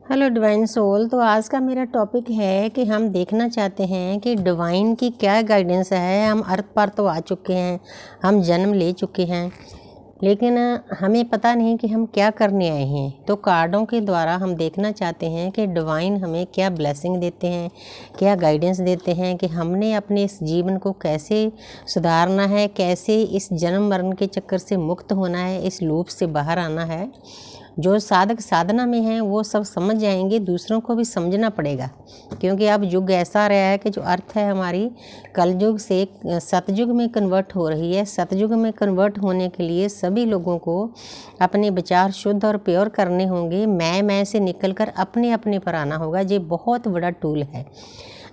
Hello divine soul. तो आज का मेरा टॉपिक है कि हम देखना चाहते हैं कि डिवाइन की क्या गाइडेंस है। हम अर्थ पर तो आ चुके हैं, हम जन्म ले चुके हैं, लेकिन हमें पता नहीं कि हम क्या करने आए हैं। तो कार्डों के द्वारा हम देखना चाहते हैं कि डिवाइन हमें क्या ब्लेसिंग देते हैं, क्या गाइडेंस देते हैं कि हमने अपने इस जीवन को कैसे सुधारना है, कैसे इस जन्म मरण के चक्कर से मुक्त होना है, इस लूप से बाहर आना है। जो साधक साधना में हैं वो सब समझ जाएंगे, दूसरों को भी समझना पड़ेगा, क्योंकि अब युग ऐसा रहा है कि जो अर्थ है हमारी कलयुग से सतयुग में कन्वर्ट हो रही है। सतयुग में कन्वर्ट होने के लिए सभी लोगों को अपने विचार शुद्ध और प्योर करने होंगे। मैं से निकलकर अपने अपने पर आना होगा। ये बहुत बड़ा टूल है।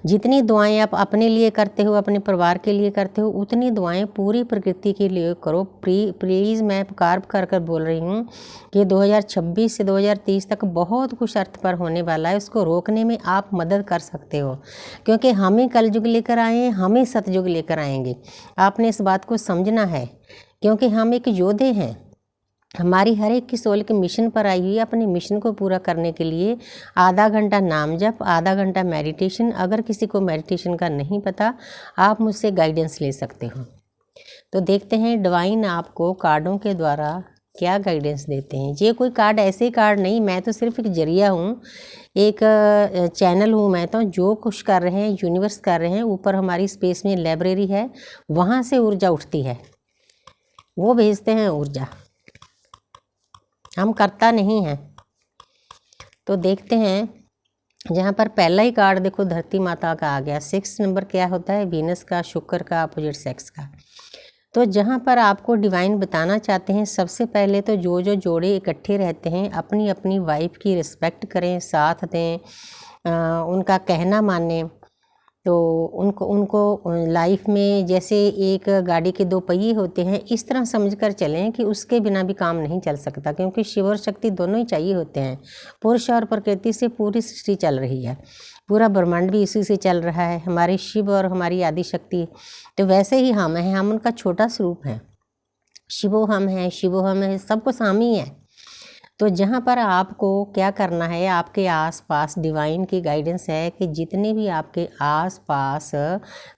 जितनी दुआएं आप अपने लिए करते हो, अपने परिवार के लिए करते हो, उतनी दुआएं पूरी प्रकृति के लिए करो। प्लीज़ मैं पुकार कर बोल रही हूँ कि 2026 से 2030 तक बहुत कुछ अर्थ पर होने वाला है। उसको रोकने में आप मदद कर सकते हो, क्योंकि हम ही कलयुग लेकर आए हैं, हम ही सतयुग लेकर आएंगे। आपने इस बात को समझना है, क्योंकि हम एक योद्धे हैं। हमारी हर एक की सोल के मिशन पर आई हुई है। अपने मिशन को पूरा करने के लिए आधा घंटा नाम जप, आधा घंटा मेडिटेशन। अगर किसी को मेडिटेशन का नहीं पता, आप मुझसे गाइडेंस ले सकते हो। तो देखते हैं डिवाइन आपको कार्डों के द्वारा क्या गाइडेंस देते हैं। ये कोई कार्ड ऐसे कार्ड नहीं, मैं तो सिर्फ एक जरिया हूँ, एक चैनल हूँ। मैं तो जो कुछ कर रहे हैं यूनिवर्स कर रहे हैं। ऊपर हमारी स्पेस में लाइब्रेरी है, वहाँ से ऊर्जा उठती है, वो भेजते हैं ऊर्जा, हम करता नहीं हैं। तो देखते हैं, जहाँ पर पहला ही कार्ड देखो धरती माता का आ गया। 6 नंबर क्या होता है? वीनस का, शुक्र का, अपोजिट सेक्स का। तो जहाँ पर आपको डिवाइन बताना चाहते हैं, सबसे पहले तो जो जो जोड़े इकट्ठे रहते हैं अपनी अपनी वाइफ की रिस्पेक्ट करें, साथ दें, उनका कहना मानें। तो उनको लाइफ में जैसे एक गाड़ी के 2 पहिए होते हैं, इस तरह समझकर चलें कि उसके बिना भी काम नहीं चल सकता, क्योंकि शिव और शक्ति दोनों ही चाहिए होते हैं। पुरुष और प्रकृति से पूरी सृष्टि चल रही है, पूरा ब्रह्मांड भी इसी से चल रहा है, हमारे शिव और हमारी आदि शक्ति। तो वैसे ही हम हैं, हम उनका छोटा स्वरूप हैं। शिवो हम हैं, शिवो हम है, सब कुछ हम ही है। तो जहाँ पर आपको क्या करना है, आपके आसपास डिवाइन की गाइडेंस है कि जितने भी आपके आसपास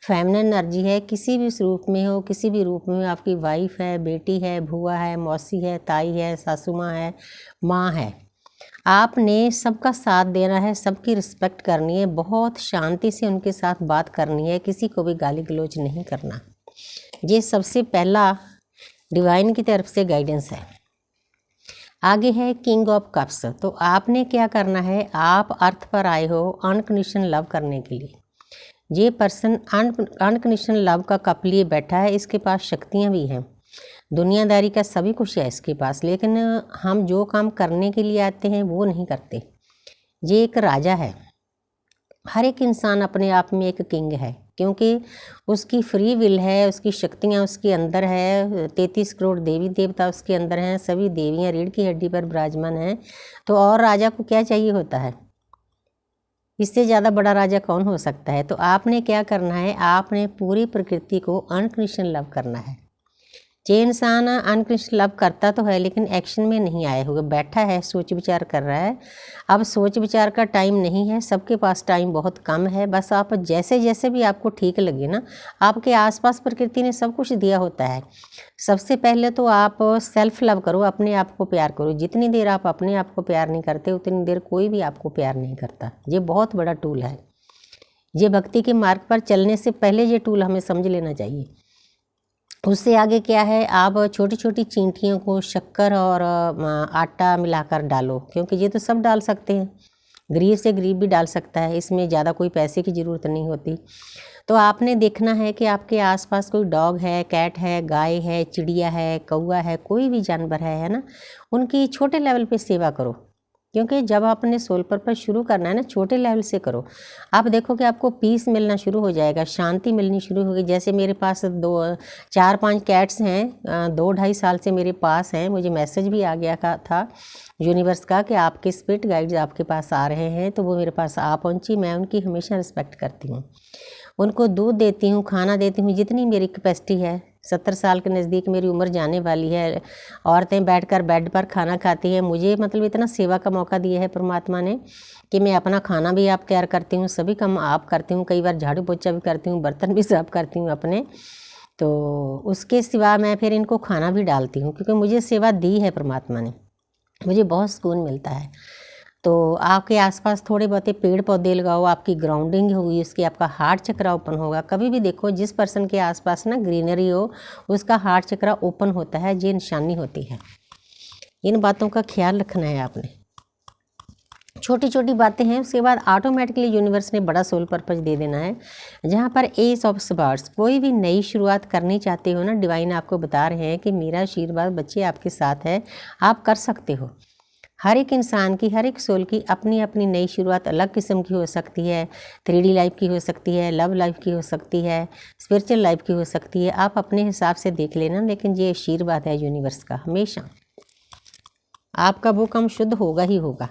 फेमिनिन एनर्जी है, किसी भी स्वरूप में हो, किसी भी रूप में, आपकी वाइफ है, बेटी है, भूआ है, मौसी है, ताई है, सासू माँ है, माँ है, आपने सबका साथ देना है, सबकी रिस्पेक्ट करनी है, बहुत शांति से उनके साथ बात करनी है, किसी को भी गाली गलौज नहीं करना। ये सबसे पहला डिवाइन की तरफ से गाइडेंस है। आगे है किंग ऑफ कप्स। तो आपने क्या करना है, आप अर्थ पर आए हो अनकंडीशनल लव करने के लिए। ये पर्सन अनकंडीशनल लव का कप लिए बैठा है। इसके पास शक्तियाँ भी हैं, दुनियादारी का सभी कुछ है इसके पास, लेकिन हम जो काम करने के लिए आते हैं वो नहीं करते। ये एक राजा है। हर एक इंसान अपने आप में एक किंग है, क्योंकि उसकी फ्री विल है, उसकी शक्तियाँ उसके अंदर है। 33 करोड़ देवी देवता उसके अंदर हैं, सभी देवियाँ रीढ़ की हड्डी पर विराजमान हैं। तो और राजा को क्या चाहिए होता है? इससे ज़्यादा बड़ा राजा कौन हो सकता है? तो आपने क्या करना है, आपने पूरी प्रकृति को अनकंडीशनल लव करना है। जे इंसान अनकंडीशनल लव करता तो है, लेकिन एक्शन में नहीं आया होगा, बैठा है, सोच विचार कर रहा है। अब सोच विचार का टाइम नहीं है, सबके पास टाइम बहुत कम है। बस आप जैसे जैसे भी आपको ठीक लगे ना, आपके आसपास प्रकृति ने सब कुछ दिया होता है। सबसे पहले तो आप सेल्फ लव करो, अपने आप को प्यार करो। जितनी देर आप अपने आप को प्यार नहीं करते, उतनी देर कोई भी आपको प्यार नहीं करता। ये बहुत बड़ा टूल है। ये भक्ति के मार्ग पर चलने से पहले ये टूल हमें समझ लेना चाहिए। उससे आगे क्या है, आप छोटी छोटी चींटियों को शक्कर और आटा मिलाकर डालो, क्योंकि ये तो सब डाल सकते हैं, गरीब से गरीब भी डाल सकता है, इसमें ज़्यादा कोई पैसे की ज़रूरत नहीं होती। तो आपने देखना है कि आपके आसपास कोई डॉग है, कैट है, गाय है, चिड़िया है, कौवा है, कोई भी जानवर है ना, उनकी छोटे लेवल पे सेवा करो। क्योंकि जब आपने सोल पर्पस शुरू करना है ना, छोटे लेवल से करो। आप देखो कि आपको पीस मिलना शुरू हो जाएगा, शांति मिलनी शुरू होगी। जैसे मेरे पास 4-5 कैट्स हैं, 2-2.5 साल से मेरे पास हैं। मुझे मैसेज भी आ गया था यूनिवर्स का कि आपके स्पिरिट गाइड्स आपके पास आ रहे हैं, तो वो मेरे पास आ पहुंची। मैं उनकी हमेशा रिस्पेक्ट करती हूँ। उनको दूध देती हूँ, खाना देती हूँ, जितनी मेरी कैपेसिटी है। 70 साल के नज़दीक मेरी उम्र जाने वाली है। औरतें बैठकर बेड पर खाना खाती हैं। मुझे मतलब इतना सेवा का मौका दिया है परमात्मा ने कि मैं अपना खाना भी आप तैयार करती हूँ, सभी काम आप करती हूँ, कई बार झाड़ू पोछा भी करती हूँ, बर्तन भी साफ करती हूँ अपने। तो उसके सिवा मैं फिर इनको खाना भी डालती हूँ, क्योंकि मुझे सेवा दी है परमात्मा ने, मुझे बहुत सुकून मिलता है। तो आपके आसपास थोड़े बहुत पेड़ पौधे लगाओ, आपकी ग्राउंडिंग होगी, उसकी आपका हार्ट चक्र ओपन होगा। कभी भी देखो जिस पर्सन के आसपास ना ग्रीनरी हो, उसका हार्ट चक्र ओपन होता है, ये निशानी होती है। इन बातों का ख्याल रखना है आपने। छोटी छोटी बातें हैं, उसके बाद ऑटोमेटिकली यूनिवर्स ने बड़ा सोल पर्पज दे देना है। जहाँ पर एस ऑफ स्वर्ड्स, कोई भी नई शुरुआत करनी चाहते हो ना, डिवाइन आपको बता रहे हैं कि मेरा आशीर्वाद बच्चे आपके साथ है, आप कर सकते हो। हर एक इंसान की, हर एक सोल की अपनी अपनी नई शुरुआत अलग किस्म की हो सकती है। 3D लाइफ की हो सकती है, लव लाइफ की हो सकती है, स्पिरिचुअल लाइफ की हो सकती है। आप अपने हिसाब से देख लेना, लेकिन ये आशीर्वाद है यूनिवर्स का, हमेशा आपका वो काम शुद्ध होगा ही होगा।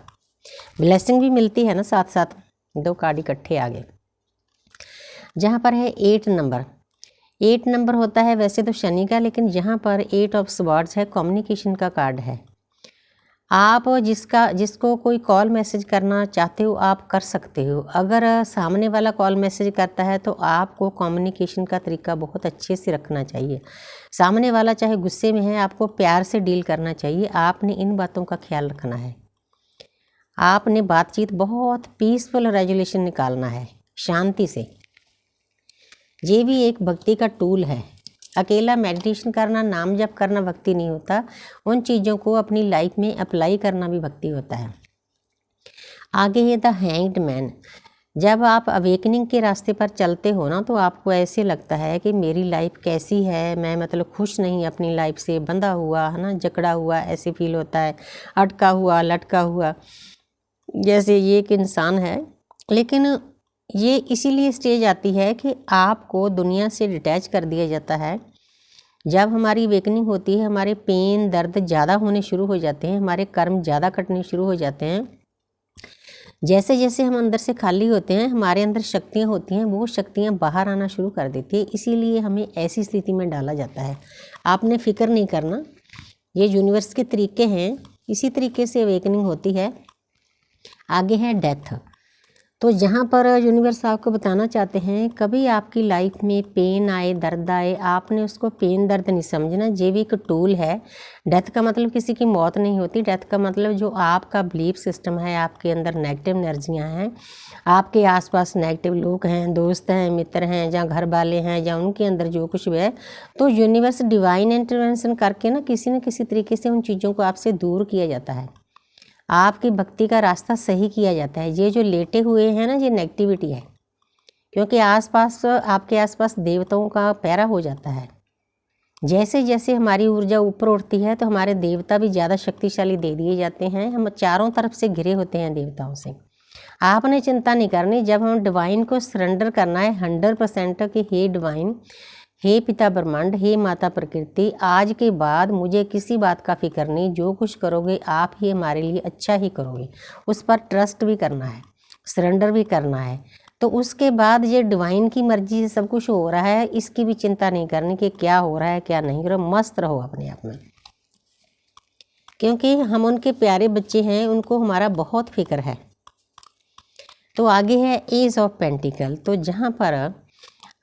ब्लेसिंग भी मिलती है ना साथ साथ। 2 कार्ड इकट्ठे आ गए। जहाँ पर है 8 नंबर, 8 नंबर होता है वैसे तो शनि का, लेकिन यहाँ पर 8 ऑफ स्वॉर्ड्स है, कम्युनिकेशन का कार्ड है। आप जिसको कोई कॉल मैसेज करना चाहते हो आप कर सकते हो। अगर सामने वाला कॉल मैसेज करता है तो आपको कम्युनिकेशन का तरीका बहुत अच्छे से रखना चाहिए। सामने वाला चाहे गुस्से में है, आपको प्यार से डील करना चाहिए। आपने इन बातों का ख्याल रखना है। आपने बातचीत बहुत पीसफुल रेजोल्यूशन निकालना है, शांति से। ये भी एक भक्ति का टूल है। अकेला मेडिटेशन करना, नाम जप करना भक्ति नहीं होता, उन चीज़ों को अपनी लाइफ में अप्लाई करना भी भक्ति होता है। आगे है द हैंग्ड मैन। जब आप अवेकनिंग के रास्ते पर चलते हो ना, तो आपको ऐसे लगता है कि मेरी लाइफ कैसी है, मैं मतलब खुश नहीं अपनी लाइफ से, बंधा हुआ है ना, जकड़ा हुआ ऐसे फील होता है, अटका हुआ, लटका हुआ, जैसे ये एक इंसान है। लेकिन ये इसीलिए स्टेज आती है कि आपको दुनिया से डिटैच कर दिया जाता है। जब हमारी वेकनिंग होती है, हमारे पेन दर्द ज़्यादा होने शुरू हो जाते हैं, हमारे कर्म ज़्यादा कटने शुरू हो जाते हैं। जैसे जैसे हम अंदर से खाली होते हैं, हमारे अंदर शक्तियाँ होती हैं, वो शक्तियाँ बाहर आना शुरू कर देती है। इसीलिए हमें ऐसी स्थिति में डाला जाता है। आपने फिक्र नहीं करना, ये यूनिवर्स के तरीके हैं, इसी तरीके से अवेकनिंग होती है। आगे है डेथ। तो जहाँ पर यूनिवर्स आपको बताना चाहते हैं, कभी आपकी लाइफ में पेन आए, दर्द आए, आपने उसको पेन दर्द नहीं समझना। ये भी एक टूल है। डेथ का मतलब किसी की मौत नहीं होती। डेथ का मतलब जो आपका बिलीफ सिस्टम है, आपके अंदर नेगेटिव एनर्जियाँ हैं, आपके आसपास नेगेटिव लोग हैं, दोस्त हैं, मित्र हैं, या घर वाले हैं, या उनके अंदर जो कुछ भी है, तो यूनिवर्स डिवाइन इंटरवेंशन करके ना किसी तरीके से उन चीज़ों को आपसे दूर किया जाता है। आपकी भक्ति का रास्ता सही किया जाता है। ये जो लेटे हुए हैं ना, ये नेगेटिविटी है, क्योंकि आपके आसपास देवताओं का पहरा हो जाता है। जैसे जैसे हमारी ऊर्जा ऊपर उठती है, तो हमारे देवता भी ज़्यादा शक्तिशाली दे दिए जाते हैं। हम चारों तरफ से घिरे होते हैं देवताओं से। आपने चिंता नहीं करनी। जब हम डिवाइन को सरेंडर करना है 100% कि हे डिवाइन, हे पिता ब्रह्मांड, हे माता प्रकृति, आज के बाद मुझे किसी बात का फिक्र नहीं, जो कुछ करोगे आप ही हमारे लिए अच्छा ही करोगे। उस पर ट्रस्ट भी करना है, सरेंडर भी करना है। तो उसके बाद ये डिवाइन की मर्जी से सब कुछ हो रहा है, इसकी भी चिंता नहीं करनी कि क्या हो रहा है क्या नहीं हो रहा। मस्त रहो अपने आप में, क्योंकि हम उनके प्यारे बच्चे हैं, उनको हमारा बहुत फिक्र है। तो आगे है एज ऑफ पेंटिकल। तो जहाँ पर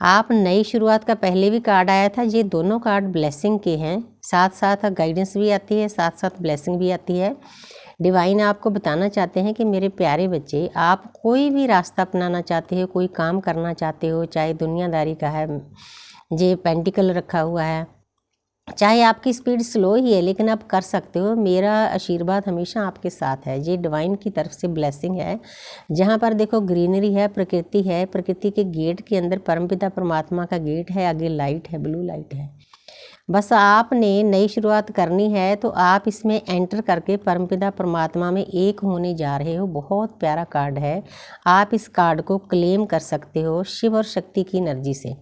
आप नई शुरुआत का पहले भी कार्ड आया था, ये दोनों कार्ड ब्लेसिंग के हैं। साथ साथ गाइडेंस भी आती है, साथ साथ ब्लेसिंग भी आती है। डिवाइन आपको बताना चाहते हैं कि मेरे प्यारे बच्चे, आप कोई भी रास्ता अपनाना चाहते हो, कोई काम करना चाहते हो, चाहे दुनियादारी का है, ये पेंटिकल रखा हुआ है, चाहे आपकी स्पीड स्लो ही है, लेकिन आप कर सकते हो। मेरा आशीर्वाद हमेशा आपके साथ है। ये डिवाइन की तरफ से ब्लेसिंग है। जहाँ पर देखो ग्रीनरी है, प्रकृति है, प्रकृति के गेट के अंदर परमपिता परमात्मा का गेट है, आगे लाइट है, ब्लू लाइट है। बस आपने नई शुरुआत करनी है, तो आप इसमें एंटर करके परमपिता परमात्मा में एक होने जा रहे हो। बहुत प्यारा कार्ड है, आप इस कार्ड को क्लेम कर सकते हो शिव और शक्ति की एनर्जी से।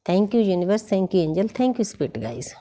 Thank you universe, thank you angel, thank you spirit guys.